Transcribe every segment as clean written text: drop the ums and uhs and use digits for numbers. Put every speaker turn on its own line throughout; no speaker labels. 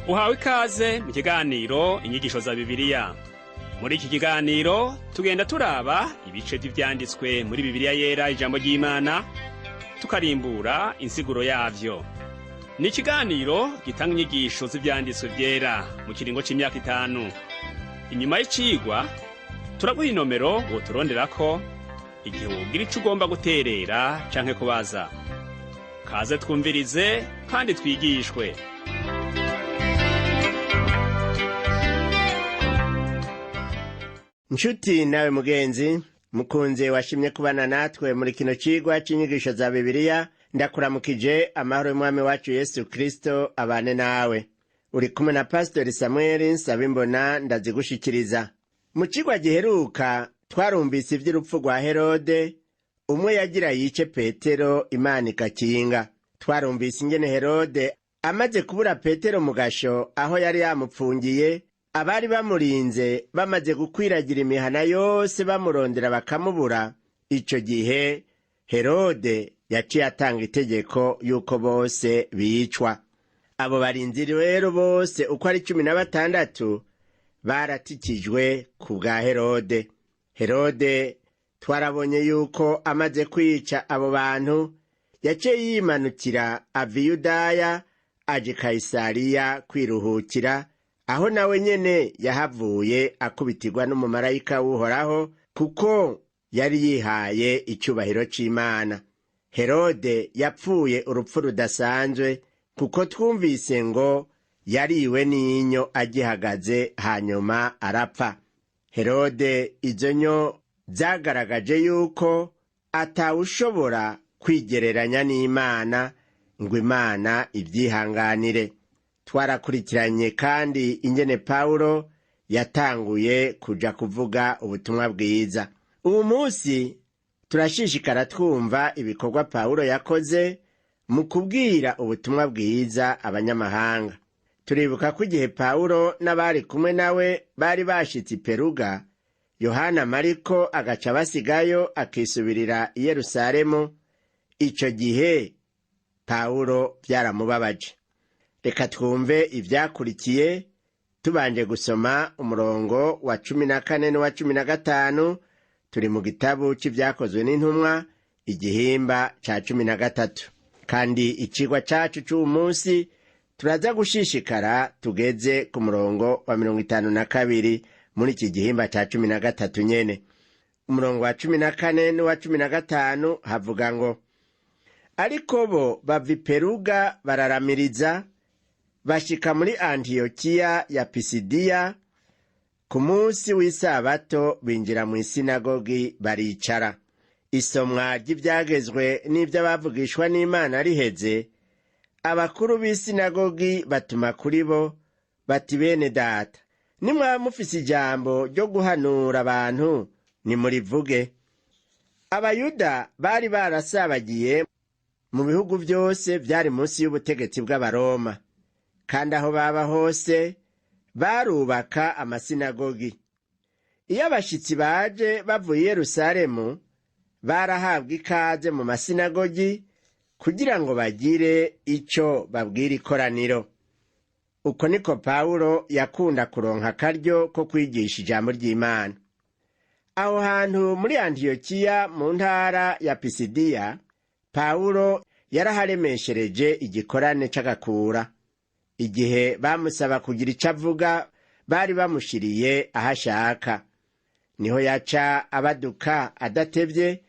Uhawe ikaze mu kiganiro inyigisho za Bibiliya. Muri iki kiganiro tugenda turaba ibice vy'ivyanditswe muri Bibiliya yera ijambo ry'Imana, tukarimbura insiguro yavyo. Ni ikiganiro gitanga inyigisho z'ivyanditswe vyera mu kiringo c'imyaka 5. Inyuma y'icigwa turaguha inomero woturonderako igihe wogira ico ugomba guterera canke kubaza. Kaze twumvirize kandi twigishwe.
Nshuti nawe mugenzi, mukunze washimye kubana natwe muri kino cigwa c'inyigisho za Bibiliya, ndakuramukije amahoro y'Umwami wacu Yesu Kristo abane nawe. Uri kumwe na Pastor Samuel Nsabimbona ndazigushikiriza. Mu cigwa giheruka twarumvise ivy'urupfu rwa Herode, umwe yagira yice Petero Imana ikakinga. Twarumvise ingene Herode amaze kubura Petero mu gasho aho yari yamupfungiye, abari bamurinze bamaze gukwiragira imihana yose bamurondera bakamubura. Ico gihe Herode yaciye atanga itegeko yuko bose bicwa. Abo barinzi rero bose uko ari 16 baratikijwe ku bwa Herode. Herode twarabonye yuko amaze kwica abo bantu yaciye yimanukira ava i Yudaya aje Kayisariya kwiruhukira, aho nawe nyene yahavuye akubitirwa n'umumarayika w'Uhoraho kuko yari yihaye icubahiro c'Imana. Herode yapfuye urupfu rudasanzwe kuko twumvise ngo yariwe n'inyo agihagaze hanyuma arapfa. Herode izo nyo zagaragaje yuko atawushobora kwigereranya n'Imana ngo Imana ivyihanganire. Twarakurikiranye kandi ingene Pawulo yatanguye kuja kuvuga ubutumwa bwiza. Ubu munsi turashishikara twumva ibikorwa Pawulo yakoze mu kubwira ubutumwa bwiza abanyamahanga. Turibuka ko igihe Pawulo n'abari kumwe nawe bari bashitse i Peruga, Yohana Mariko agaca basigayo akisubirira i Yerusalemu. Ico gihe Pawulo vyaramubabaje. Reka twumve ivyakurikiye tubanje gusoma umurongo wa 14 n'uwa 15. Turi mu gitabo c'ivyakozwe n'intumwa igihimba ca 13. Kandi icigwa cacu c'uyu munsi turaza gushishikara tugeze ku murongo wa 52 muri iki gihimba ca 13 nyene. Umurongo wa 14 n'uwa 15 havuga ngo: ariko bo bava i Peruga bararamiriza bashika muri Antiyokiya ya Pisidiya. Ku munsi w'isabato binjira mu isinagogi baricara. Isomwa ry'ivyagezwe n'ivy'abavugishwa n'Imana riheze, abakuru b'isinagogi batuma kuri bo bati: bene data, nimwaba mufise ijambo ryo guhanura abantu nimurivuge. Abayuda bari barasabagiye mu bihugu vyose vyari munsi y'ubutegetsi bw'Abaroma, kandi aho baba hose barubaka amasinagogi. Iyo abashitsi baje bavuye i Yerusalemu barahabwa ikaze mu masinagogi kugira ngo bagire ico babwira ikoraniro. Uko niko Pawulo yakunda kuronka akaryo ko kwigisha ijambo ry'Imana. Aho hantu muri Antiyokiya mu ntara ya Pisidiya, Pawulo yaraharemeshereje igikorane c'agakura. Igihe bamusaba kugira ico avuga bari bamushiriye ahashaka. Niho yaca abaduka adatevye,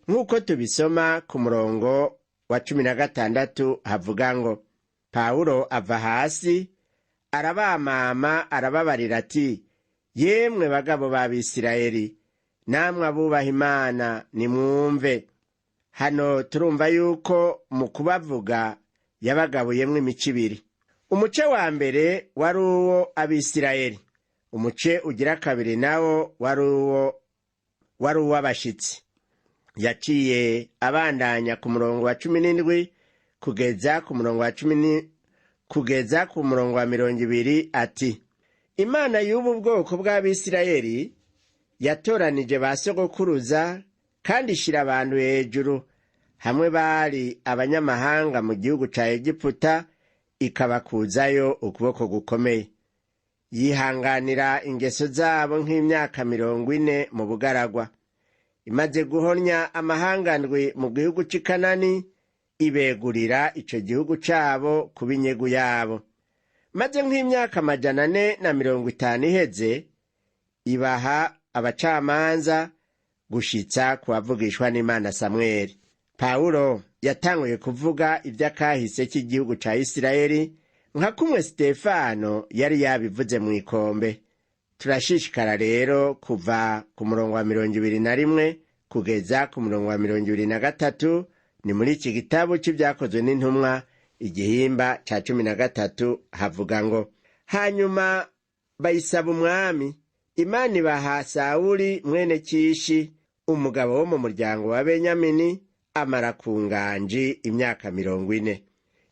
nk'uko tubisoma ku murongo wa 16 havuga ngo: Pawulo ava hasi arabamama arababarira ati: yemwe bagabo b'Abisirayeli, namwe abubaha Imana nimwumve. Hano turumva yuko mu kubavuga yabagabuyemwo imico ibiri. Umuce wa mbere wari uwo Abisirayeli, umuce ugira kabiri nawo wari uw'abashitsi. Yaciye abandanya ku murongo wa 17 kugeza ku murongo wa 20 ati: Imana y'ubu bwoko bw'Abisirayeli yatoranije ba sogokuruza kandi ishira abantu hejuru, hamwe bari abanyamahanga mu gihugu ca Egiputa, ikabakuzayo ukuboko gukomeye. Yihanganira ingeso zabo nk'imyaka 40 mu bugaragwa. Imaze guhonya amahangandwi mu gihugu c'i Kanani, ibegurira ico gihugu cabo kuba inyegu yabo. Maze nk'imyaka 450 iheze, ibaha abacamanza gushitsa kuwavugishwa n'Imana Samweli. Pawulo yatanguye kuvuga ivy'akahise k'igihugu ca Isirayeli nka kumwe Stefano yari yabivuze mu ikombe. Turashishikara rero kuva ku murongo wa 21 kugeza ku murongo wa 23. Ni muri iki gitabo c'ivyakozwe n'intumwa igihimba ca 13 havuga ngo, hanyuma bayisaba umwami, Imana ibaha Sawuli mwene Kishi, umugabo wo mu muryango wa Benyamini, amara ku nganji imyaka 40.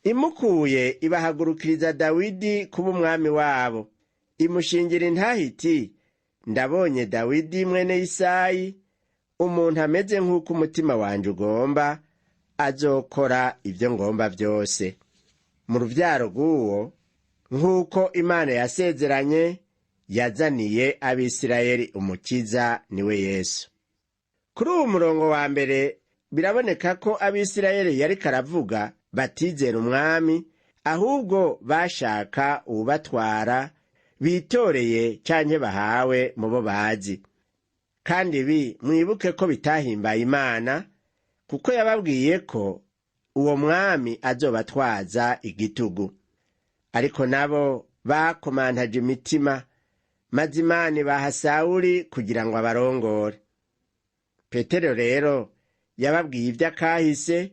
Imukuye ibahagurukiriza Dawidi kuba umwami wabo. Imushingira intahe iti, ndabonye Dawidi mwene Isayi, umuntu ameze nk'uko umutima wanje ugomba, azokora ibyo ngomba byose. Mu ruvyaro rw'uwo, nk'uko Imana yasezeranye, yazaniye Abisirayeli umukiza, niwe Yesu. Kuri uwo murongo wa mbere biraboneka ko Abisirayeli yariko aravuga batizera umwami, ahubwo bashaka uwubatwara bitoreye canke bahawe mu bo bazi. Kandi ibi mwibuke ko bitahimbaye Imana, kuko yababwiye ko uwo mwami azobatwaza igitugu. Ariko nabo bakomantaje imitima, maze Imana ibaha Sawuli kugira ngo abarongore. Petero rero yababwiye ivy'akahise,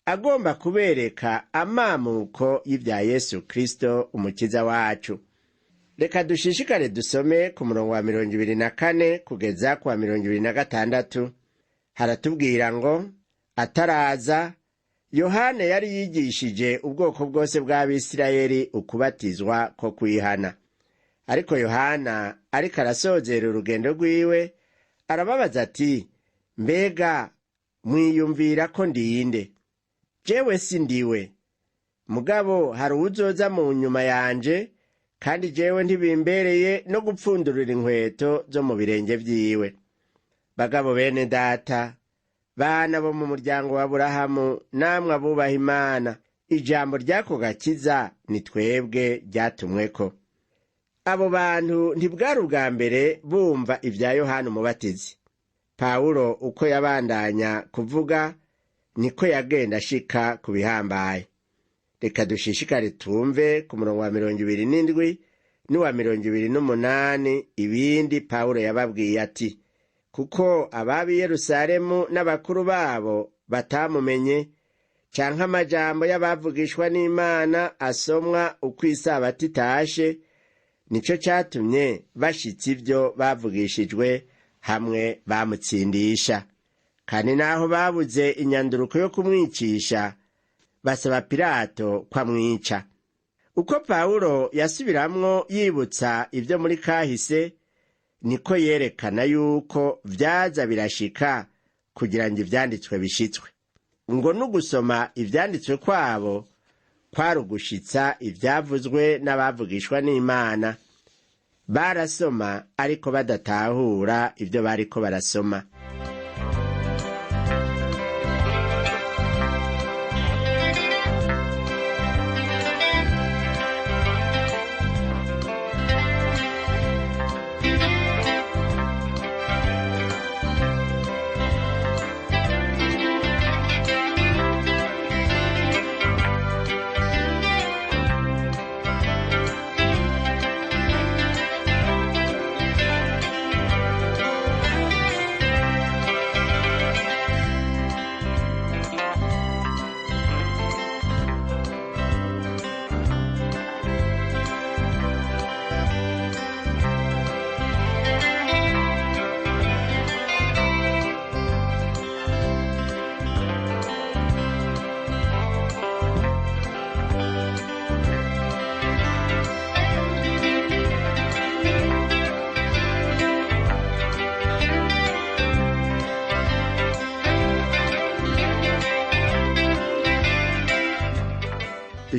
agomba kubereka amamuko y'ivya Yesu Kristo umukiza wacu. Reka dushishikare dusome ku murongo wa 24 kugeza ku wa 26. Haratubwira ngo, ataraza, Yohana yari yigishije ubwoko bwose bw'Abisirayeli ukubatizwa ko kwihana. Ariko Yohana ariko arasozera urugendo rwiwe, arababaza ati, mbega mwiyumvira ko ndinde? Jewe si ndiwe, mugabo hari uwuzoza mu nyuma yanje, kandi jewe ntibimbereye no gupfundurira inkweto zo mu birenge vyiwe. Bagabo bene data, bana bo mu muryango wa Aburahamu, namwe abubaha Imana, ijambo ryako gakiza ni twebwe ryatumweko. Abo bantu ntibwari ubwa mbere bumva ivya Yohana Umubatizi. Pawulo uko yabandanya kuvuga, niko yagenda ashika ku bihambaye. Reka dushishikare tumve ku murongo wa 27 n'uwa 28 ibindi Pawulo yababwiye ati, kuko ababi Yerusalemu n'abakuru babo batamumenye, canke amajambo y'abavugishwa n'Imana asomwa uko isabato itashe, nico catumye bashitsa ivyo bavugishijwe hamwe bamutsindisha. Kandi naho babuze inyanduruko yo kumwicisha, basaba Pilato ko amwica. Uko Pawulo yasubiramwo yibutsa ivyo muri kahise, niko yerekana yuko vyaza birashika kugira ngo ivyanditswe bishitswe. Ngo n'ugusoma ivyanditswe kwabo kwari ugushitsa ivyavuzwe n'abavugishwa n'Imana. Barasoma ariko badatahura ivyo bariko barasoma.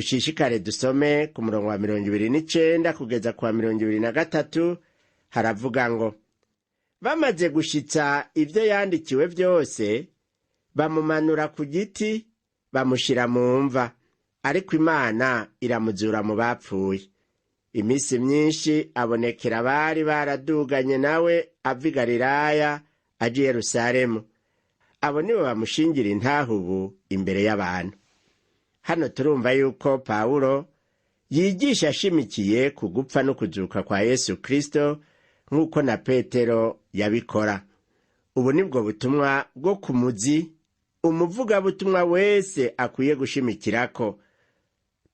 dushishikare dusome ku murongo wa 29 kugeza kwa 23. Haravuga ngo, bamaze gushitsa ivyo yandikiwe vyose, bamumanura ku giti, bamushira mu mva, ariko Imana iramuzura mu bapfuye. Imisi myinshi abonekera abari baraduganye nawe ava i Galilaya aje i Yerusalemu. Abo nibo bamushingira intahe ubu imbere y'abantu. Hano turumva yuko Pawulo yigisha ashimikiye ku gupfa no kuzuka kwa Yesu Kristo nk'uko na Petero yabikora. Ubu nibwo butumwa bwo ku muzi umuvugabutumwa wese akwiye gushimikirako.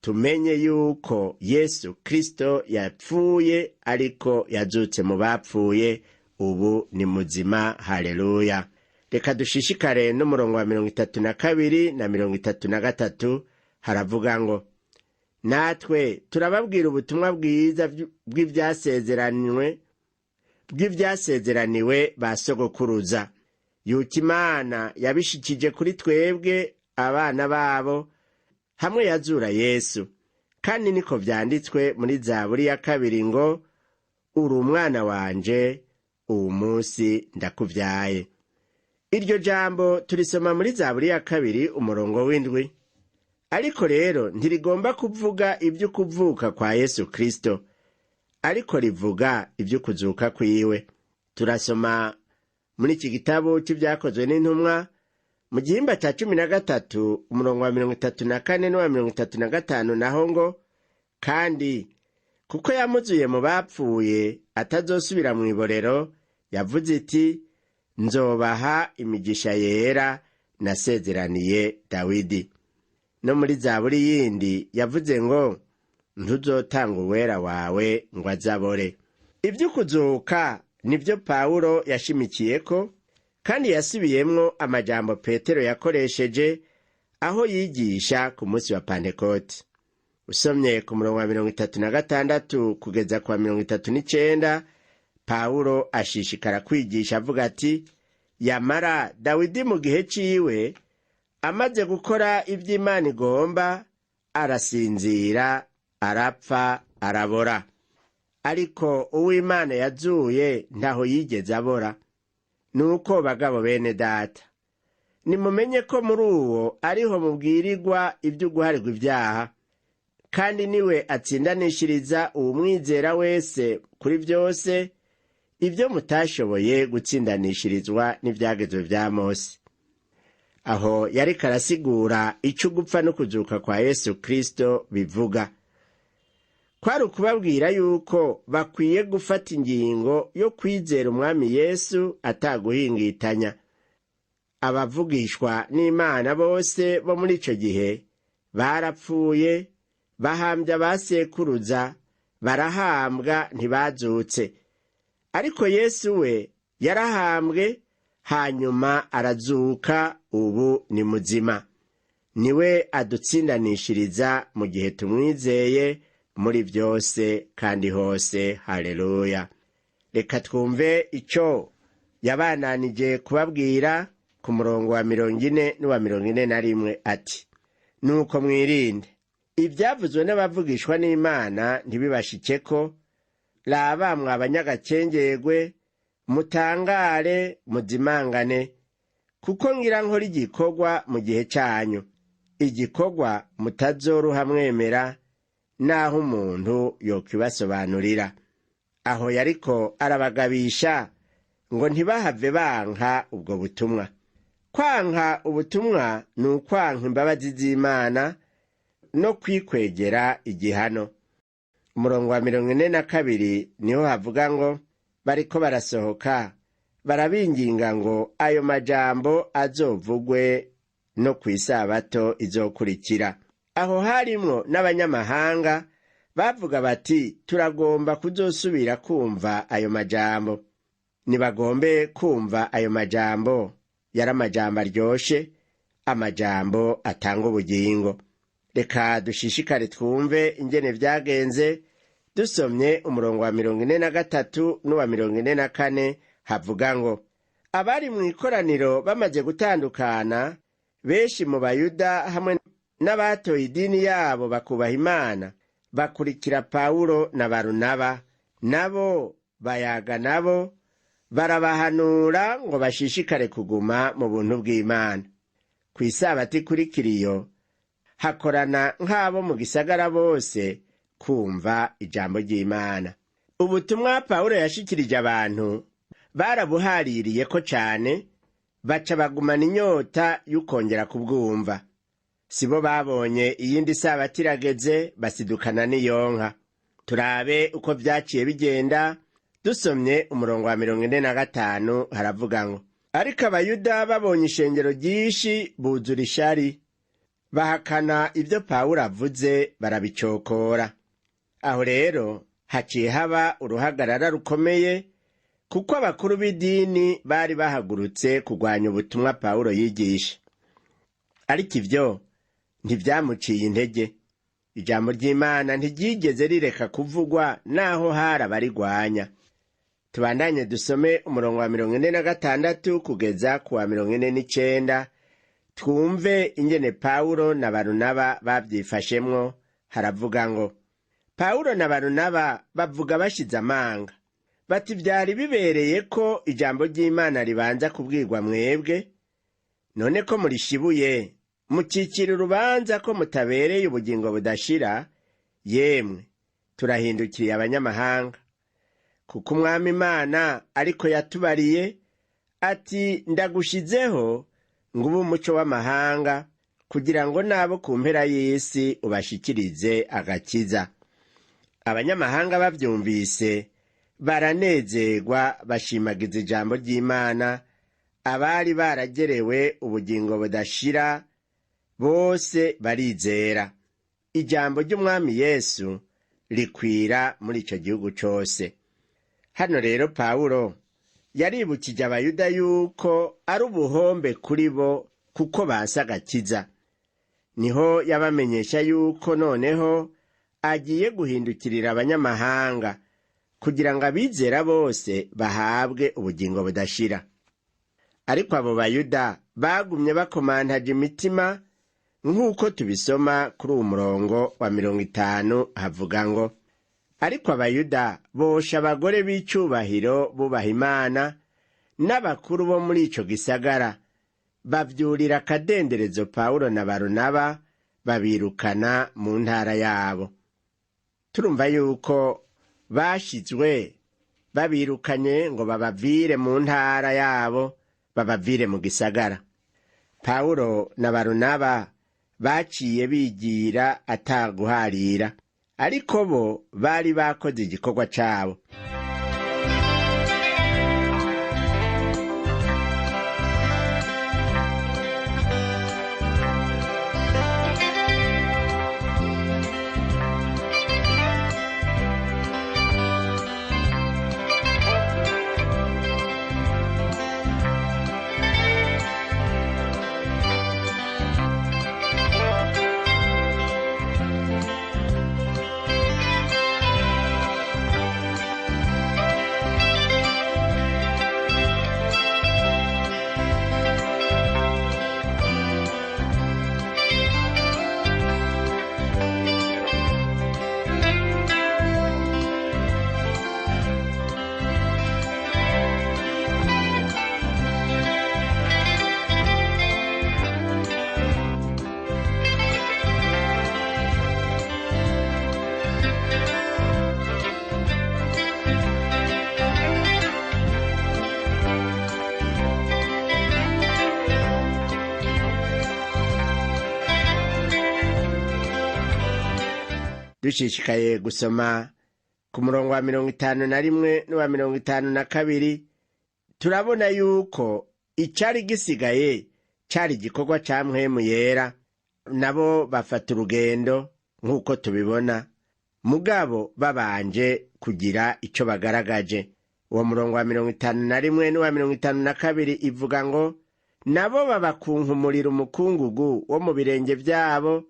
Tumenye yuko Yesu Kristo yapfuye ariko yazutse mu bapfuye, ubu ni muzima. Haleluya. Reka dushishikare n'umurongo wa 32 na 33. Haravuga ngo, natwe turababwira ubutumwa bwiza bw'ivyasezeraniwe ba sogokuruza, yuko Imana yabishikije kuri twebwe abana babo hamwe yazura Yesu. Kandi niko vyanditswe muri Zaburi ya 2 ngo, uri umwana wanje, uwu munsi ndakuvyaye. Iryo jambo turisoma muri Zaburi ya 2 umurongo w'indwi. Ariko rero ntirigomba kuvuga ivyo kuvuka kwa Yesu Kristo, ariko rivuga ivyo kuzuka kwiwe. Turasoma muri iki gitabo c'ivyakozwe n'intumwa mu gihimba ca 13 umurongo wa 34 n'uwa 35 naho ngo, kandi kuko yamuzuye mu bapfuye atazosubira mu iborero, yavuze iti, nzobaha imigisha yera nasezeraniye Dawidi. No muri Zaburi yindi yavuze ngo, ntuzotanga uwera wawe ngo azabore. Ivyo kuzuka nivyo Pawulo yashimikiyeko, kandi yasubiyemwo amajambo Petero yakoresheje aho yigisha ku munsi wa Pentekote. Usomye ku murongo wa 36 kugeza kwa 39, Pawulo ashishikara kwigisha avuga ati, yamara Dawidi mu gihe ciwe amaze gukora ivyo Imana igomba, arasinzira, arapfa, arabora. Ariko uw'Imana yazuye ntaho yigeze abora. Nuko bagabo bene data, nimumenye ko muri uwo ariho mubwirirwa ivyo guharirwa ivyaha, kandi niwe atsindanishiriza uwumwizera wese kuri vyose ivyo mutashoboye gutsindanishirizwa n'ivyagezwe vya Mose. Aho yariko arasigura ico gupfa no kuzuka kwa Yesu Kristo bivuga. Kwari ukubabwira yuko bakwiye gufata ingingo yo kwizera umwami Yesu ataguhingitanya. Abavugishwa n'Imana bose bo muri ico gihe barapfuye, bahambya abasekuruza, barahambwa, ntibazutse. Ariko Yesu we yarahambwe, hanyuma arazuka, ubu ni muzima. Niwe adutsindanishiriza mu gihe tumwizeye muri vyose kandi hose. Haleluya. Reka twumve ico yabananije kubabwira ku murongo wa 40 n'uwa 41 ati, nuko mwirinde ivyavuzwe n'abavugishwa n'Imana ntibibashikeko. Raba mwa abanyagacengerwe, mutangare, muzimangane, kuko ngira nkora igikorwa mu gihe cyanyu, igikorwa mutazoruha mwemera, naho umuntu yokwibasobanurira. Aho yariko arabagabisha ngo ntibahave banka ubwo butumwa. Kwanka ubutumwa ni ukwanka imbabazi z'Imana no kwikwegera igihano. Umurongo wa 42 niho havuga ngo, bariko barasohoka barabinginga ngo ayo majambo azovugwe no kw'isabato izokurikira. Aho harimwo n'abanyamahanga bavuga bati, turagomba kuzosubira kumva ayo majambo. Nibagombe kumva ayo majambo, yari amajambo aryoshe, amajambo atanga ubugingo. Reka dushishikare twumve ingene vyagenze. Dusomye umurongo wa 43 n'uwa 44 havuga ngo, abari mu ikoraniro bamaze gutandukana, benshi mu Bayuda hamwe n'abatoye idini yabo bakubaha Imana bakurikira Pawulo na Barunaba, nabo bayaga nabo barabahanura ngo bashishikare kuguma mu buntu bw'Imana. Kw'Isabato ikurikira iyo hakorana nk'abo mu gisagara bose kumva ijambo ry'Imana. Ubutumwa Pawulo yashikirije abantu barabuhaririye ko cane, baca bagumana inyota y'ukongera kubwumva. Sibo babonye iyindi Sabato irageze basidukana n'iyonka. Turabe uko vyaciye bigenda. Dusomye umurongo wa 45 haravuga ngo, ariko abayuda babonye ishengero ryinshi buzura ishari, bahakana ivyo Pawulo avuze barabicokora. Aho rero haciye haba uruhagarara rukomeye, kuko abakuru b'idini bari bahagurutse kugwanya ubutumwa Pawulo yigisha. Ariko ivyo ntivyamuciye intege. Ijambo ry'Imana ntiryigeze rireka kuvugwa naho hari abarigwanya. Tubandanye dusome umurongo wa 46 kugeza ku wa 49, twumve ingene Pawulo na Barunaba bavyifashemwo. Haravuga ngo, Pawulo na Barunaba bavuga bashize amanga, bati vyari bibereye ko ijambo ry'Imana ribanza kubwirwa mwebwe, none ko murishibuye mucikira urubanza ko mutabereye ubugingo budashira, yemwe turahindukiriye abanyamahanga. Kuko Umwami Imana ariko yatubariye ati, ndagushizeho ngo ube umuco w'amahanga, kugira ngo nabo ku mpera y'isi ubashikirize agakiza. Abanyamahanga bavyumvise baranezerwa, bashimagiza ijambo ry'Imana. Abari baragerewe ubugingo budashira bose barizera. Ijambo ry'Umwami Yesu rikwira muri ico gihugu cose. Hano rero Pawulo yaribukije abayuda yuko ari ubuhombe kuri bo kuko banse agakiza. Niho yabamenyesha yuko noneho agiye guhindukirira abanyamahanga kugira ngo abizera bose bahabwe ubugingo budashira. Ariko abo bayuda bagumye bakomantaje imitima, nk'uko tubisoma kuri uwo murongo wa 50 havuga ngo, ariko abayuda bosha abagore b'icubahiro bubaha Imana n'abakuru bo muri ico gisagara, bavyurira akadenderezo Pawulo na Barunaba, babirukana mu ntara yabo. Turumva yuko bashizwe babirukanye ngo babavire mu ntara yabo, babavire mu gisagara. Pawulo na Barunaba baciye bigira ataguharira, ariko bo bari bakoze igikorwa cabo. Dushishikaye gusoma ku murongo wa 51 n'uwa 52, turabona yuko icari gisigaye cari igikorwa ca Mpwemu Yera. Nabo bafata urugendo nk'uko tubibona, mugabo babanje kugira ico bagaragaje. Uwo murongo wa 51 n'uwa 52 ivuga ngo, nabo babakunkumurira umukungugu wo mu birenge vyabo,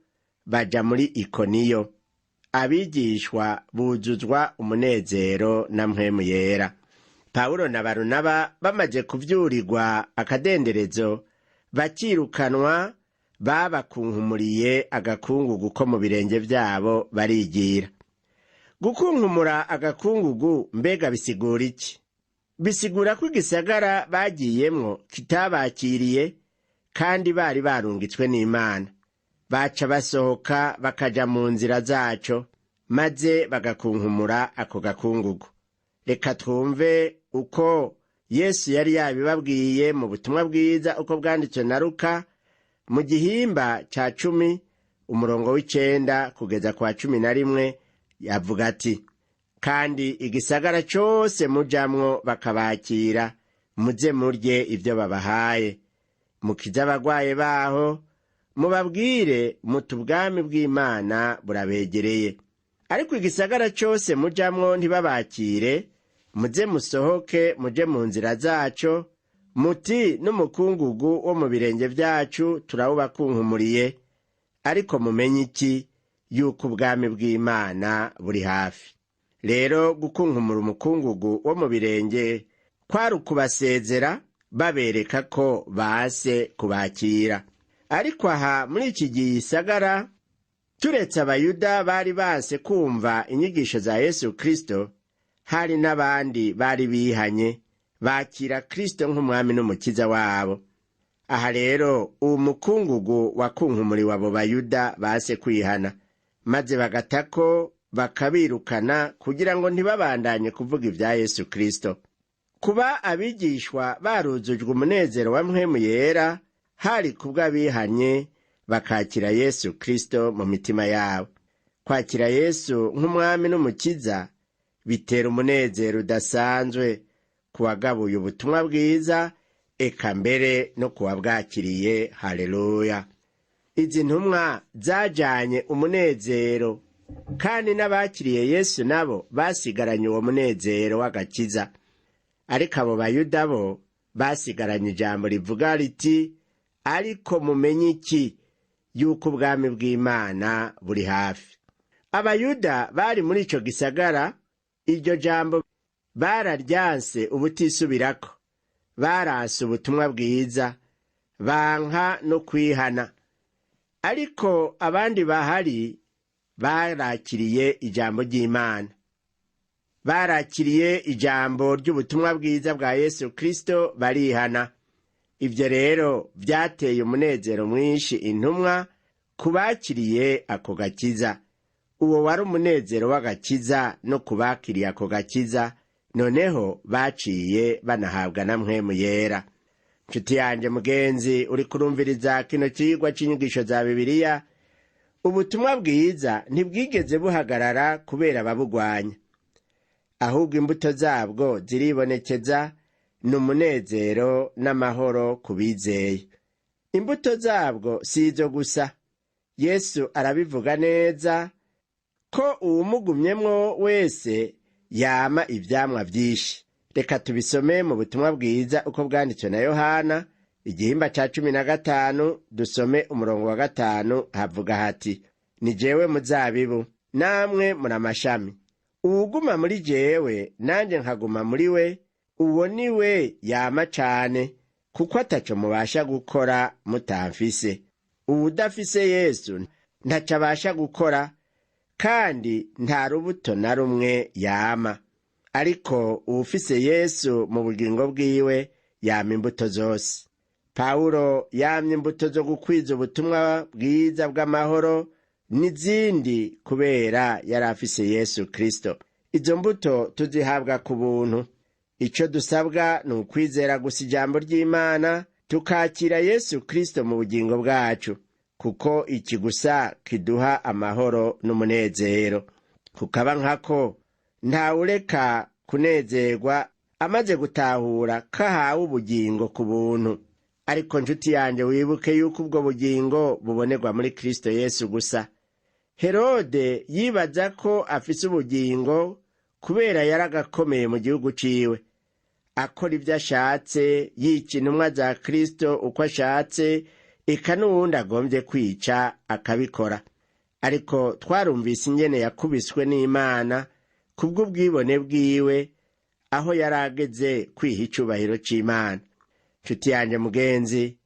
baja muri Ikoniyo. Abigishwa buzuzwa umunezero na Mpwemu Yera. Pawulo na Barunaba bamaze kuvyurirwa akadenderezo, bakirukanwa babakunkumuriye agakungugu ko mu birenge vyabo barigira. Gukunkumura agakungugu mbega bisigura iki? Bisigura ko igisagara bagiyemwo kitabakiriye kandi bari barungitswe n'Imana. Baca basohoka bakaja mu nzira zaco maze bagakunkumura ako gakungugu. Reka twumve uko Yesu yari yabibabwiye mu butumwa bwiza uko bwanditswe na Luka mu gihimba ca 10 umurongo w'9 kugeza kwa 11. Yavuga ati, kandi igisagara cose mujamwo bakabakira, muze murye ivyo babahaye, mukize abagwaye baho, mubabwire muti ubwami bw'Imana burabegereye. Ariko igisagara cose mujamwo ntibabakire, muze musohoke muje mu nzira zaco, muti n'umukungugu wo mu birenge vyacu turawubakunkumuriye, ariko mumenye iki? Yuko ubwami bw'Imana buri hafi. Rero gukunkumura umukungugu wo mu birenge kwari ukubasezera, babereka ko base kubakira. Ariko aha muri iki gisagara, turetse abayuda bari banse kumva inyigisho za Yesu Kristo, hari n'abandi bari bihanye bakira Kristo nk'umwami n'umukiza wabo. Aha rero uwo mukungugu wakunkumuriwe abo bayuda base kwihana, maze bagatako bakabirukana kugira ngo ntibabandanye kuvuga ivya Yesu Kristo. Kuba abigishwa baruzujwe umunezero wa mpwemu yera hari kubw'abihanye bakakira Yesu Kristo mu mitima yabo. Kwakira Yesu nk'umwami n'umukiza bitera umunezero udasanzwe kuwagabuye ubutumwa bwiza, eka mbere no kuwabwakiriye. Haleluya! Izi ntumwa zajanye umunezero, kandi n'abakiriye Yesu nabo basigaranye uwo munezero w'agakiza. Ariko abo bayuda bo basigaranye ijambo rivuga riti, ariko mumenye iki? Yuko ubwami bw'Imana buri hafi. Abayuda bari muri ico gisagara, iryo jambo bararyanse ubutisubirako, baranse ubutumwa bwiza, banka no kwihana. Ariko abandi bahari barakiriye ijambo ry'Imana, barakiriye ijambo ry'ubutumwa bwiza bwa Yesu Kristo, barihana. Ivyo rero vyateye umunezero mwinshi intumwa kubakiriye ako gakiza. Uwo wari umunezero w'agakiza no kubakiriye ako gakiza, noneho baciye banahabwa na mpwemu yera. Nshuti yanje mugenzi uri kurumviriza kino cigwa c'inyigisho za Bibiliya, ubutumwa bwiza ntibwigeze buhagarara kubera ababugwanya, ahubwo imbuto zabwo ziribonekeza n'umunezero n'amahoro kubizeye. Imbuto zabwo si izo gusa. Yesu arabivuga neza ko uwumugumyemwo wese yama ivyamwa vyinshi. Reka tubisome mu butumwa bwiza uko bwanditswe na Yohana igihimba ca 15 dusome umurongo wa 5. Havuga hati, ni jewe muzabibu, namwe muri amashami. Uwuguma muri jewe nanje nkaguma muri we, uwo ni we yama cane, kuko ataco mubasha gukora mutamfise. Uwudafise Yesu ntaco abasha gukora, kandi nta rubuto na rumwe yama. Ariko uwufise Yesu mu bugingo bwiwe yama imbuto zose. Pawulo yamye imbuto zo gukwiza ubutumwa bwiza bw'amahoro n'izindi kubera yari afise Yesu Kristo. Izo mbuto tuzihabwa ku buntu. Ico dusabwa ni ukwizera gusa ijambo ry'Imana, tukakira Yesu Kristo mu bugingo bwacu, kuko iki gusa kiduha amahoro n'umunezero. Kukaba nkako ntawureka kunezerwa amaze gutahura ko ahawe ubugingo ku buntu. Ariko nshuti yanje wibuke yuko ubwo bugingo bubonerwa muri Kristo Yesu gusa. Herode yibaza ko afise ubugingo kubera yaragakomeye mu gihugu ciwe, akora ivyo ashatse, yica intumwa za Kristo uko ashatse, eka n'uwundi agomvye kwica akabikora. Ariko twarumvise ingene yakubiswe n'Imana kubw'ubwibone bwiwe, aho yarageze kwiha icubahiro c'Imana. Nshuti yanje mugenzi,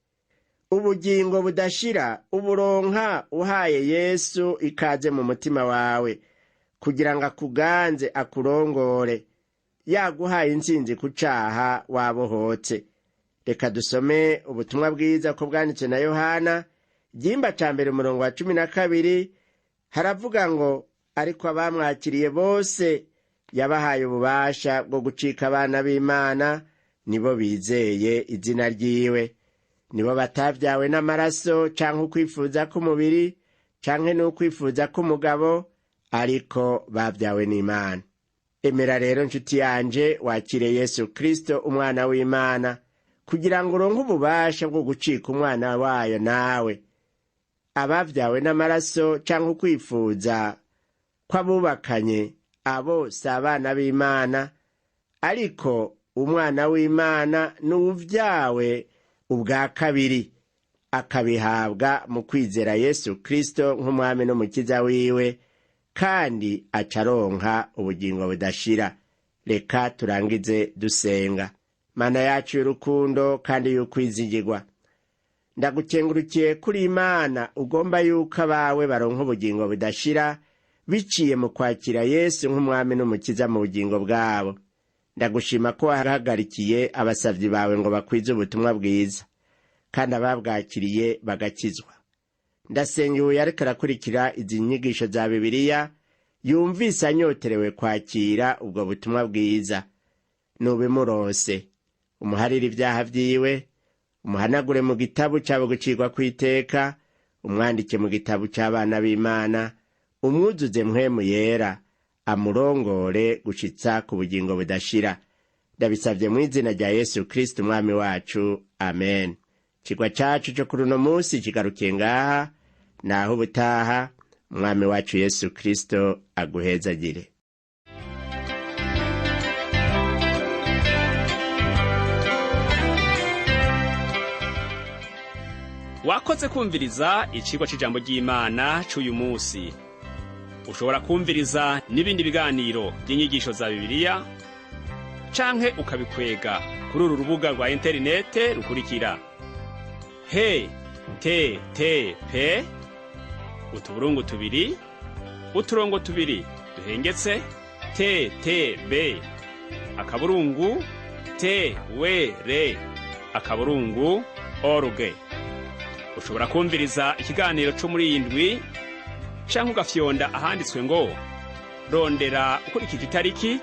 ubugingo budashira uburonka uhaye Yesu ikaze mu mutima wawe kugira ngo akuganze akurongore yaguhaye intsinzi ku caha wabohotse. Reka dusome ubutumwa bwiza ko bwanditswe na Yohana igihimba ca mbere umurongo wa 12. Haravuga ngo ariko abamwakiriye bose yabahaye ububasha bwo gucika abana b'Imana, nibo bizeye izina ryiwe, nibo batavyawe n'amaraso canke ukwifuza k'umubiri canke n'ukwifuza k'umugabo, ariko bavyawe n'Imana. Emera rero nshuti yanje wakire Yesu Kristo umwana w'Imana kugira ngo uronke ububasha bwo gucika umwana wayo nawe. Abavyawe n'amaraso canke ukwifuza kw'abubakanye abo si abana b'Imana, ariko umwana w'Imana n'uwuvyawe ubwa kabiri akabihabwa mu kwizera Yesu Kristo nk'umwami n'umukiza wiwe, kandi acaronka ubugingo budashira. Reka turangize dusenga. Mana yacu y'urukundo kandi y'ukwizigirwa, ndagukengurukiye kuri Imana ugomba yuko abawe baronka ubugingo budashira biciye mu kwakira Yesu nk'umwami n'umukiza mu bugingo bwabo. Ndagushima ko wahagarikiye abasavyi bawe ngo bakwize ubutumwa bwiza, kandi ababwakiriye bagakizwa. Ndasenga uyu yariko arakurikira izi nyigisho za Bibiliya yumvise anyoterewe kwakira ubwo butumwa bwiza, nubimurose umuharire ivyaha vyiwe, umuhanagure mu gitabu cabo gucirwa kw'iteka, umwandike mu gitabu c'abana b'Imana, umwuzuze mpwemu yera, amurongore gushitsa ku bugingo budashira. Ndabisavye mu izina rya Yesu Kristo umwami wacu, amen. Cigwa cacu co kuri uno musi kigarukiye ngaha, naho ubutaha umwami wacu Yesu Kristo aguhezagire.
Wakoze kumviriza icigwa c'ijambo ry'Imana c'uyu musi. Ushobora kumviriza n'ibindi biganiro by'inyigisho za Bibiliya canke ukabikwega kuri uru rubuga rwa interinete rukurikira: http utuburungu tubiri uturongo tubiri duhengetse ttb akaburungu twr org. Ushobora kumviriza ikiganiro co muri iyi ndwi canke ugafyonda ahanditswe ngo rondera ukurikije itariki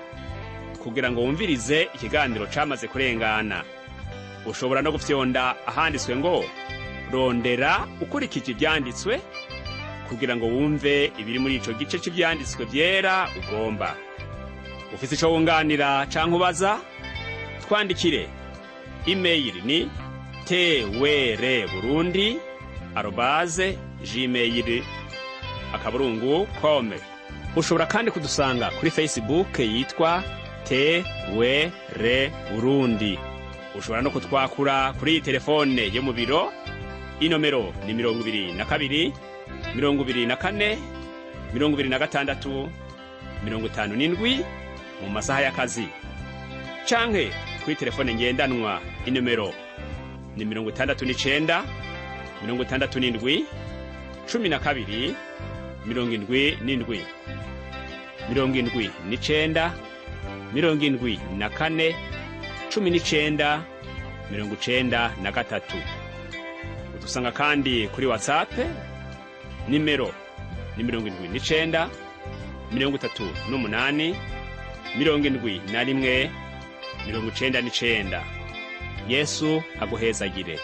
kugira ngo wumvirize ikiganiro camaze kurengana. Ushobora no gufyonda ahanditswe ngo rondera ukurikije ivyanditswe kugira ngo wumve ibiri muri ico gice c'ivyanditswe vyera ugomba. Ufise ico wunganira canke ubaza, twandikire. Email ni twrburundi@gmail.com. Ushobora kandi kudusanga kuri Facebook yitwa TWR Burundi. Ushobora no kutwakura kuri iyi telefone yo mu biro. Inomero ni 22 24 26 57 mu masaha y'akazi. Canke kuri telefone ngendanwa inomero ni 69 67 12 77 79 74 19 93. Udusanga kandi kuri WhatsApp nimero ni 79 38 71 99. Yesu aguhezagire.